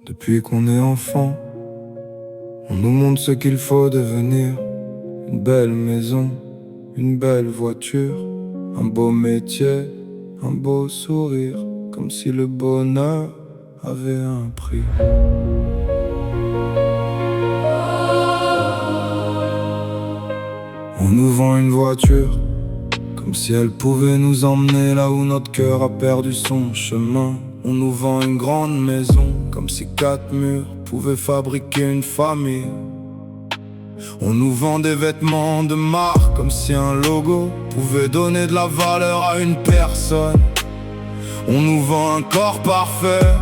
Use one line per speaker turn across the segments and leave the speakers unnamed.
Depuis qu'on est enfant, on nous montre ce qu'il faut devenir. Une belle maison, une belle voiture, un beau métier, un beau sourire, comme si le bonheur avait un prix. On nous vend une voiture, comme si elle pouvait nous emmener là où notre cœur a perdu son chemin. On nous vend une grande maison, comme si 4 murs pouvaient fabriquer une famille. On nous vend des vêtements de marque, comme si un logo pouvait donner de la valeur à une personne. On nous vend un corps parfait,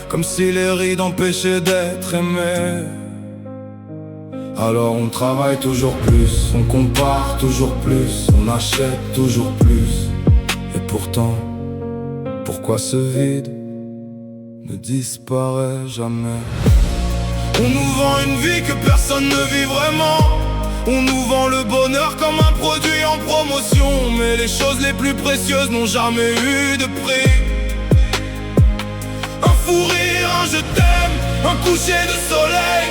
comme si les rides empêchaient d'être aimé. Alors on travaille toujours plus, on compare toujours plus, on achète toujours plus. Et pourtant, pourquoi ce vide ne disparaît jamais? On nous vend une vie que personne ne vit vraiment. On nous vend le bonheur comme un produit en promotion, mais les choses les plus précieuses n'ont jamais eu de prix. Un fou rire, un je t'aime, un coucher de soleil,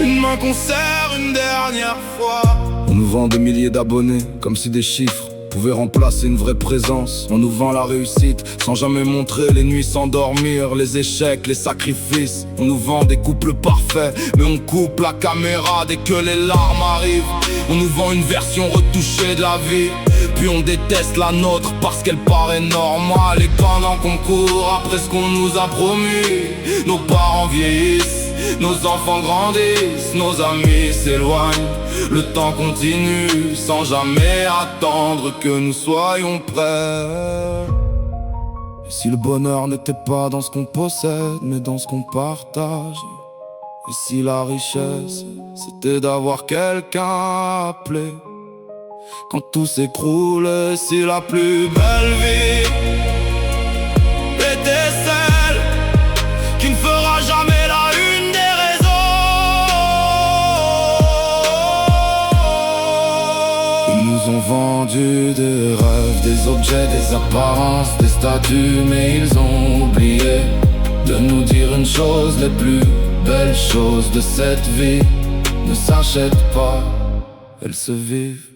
une main qu'on serre une dernière fois. On nous vend des milliers d'abonnés, comme si des chiffres pouvaient remplacer une vraie présence. On nous vend la réussite, sans jamais montrer les nuits sans dormir, les échecs, les sacrifices. On nous vend des couples parfaits, mais on coupe la caméra dès que les larmes arrivent. On nous vend une version retouchée de la vie, puis on déteste la nôtre parce qu'elle paraît normale. Et pendant qu'on court après ce qu'on nous a promis, nos parents vieillissent, nos enfants grandissent, nos amis s'éloignent. Le temps continue sans jamais attendre que nous soyons prêts. Et si le bonheur n'était pas dans ce qu'on possède, mais dans ce qu'on partage? Et si la richesse, c'était d'avoir quelqu'un à appeler quand tout s'écroule? Et si la plus belle vie était celle qui ne fera jamais la une des réseaux? Ils nous ont vendu des rêves, des objets, des apparences, des statuts, mais ils ont oublié de nous dire une chose: les plus belles choses de cette vie ne s'achètent pas, elles se vivent.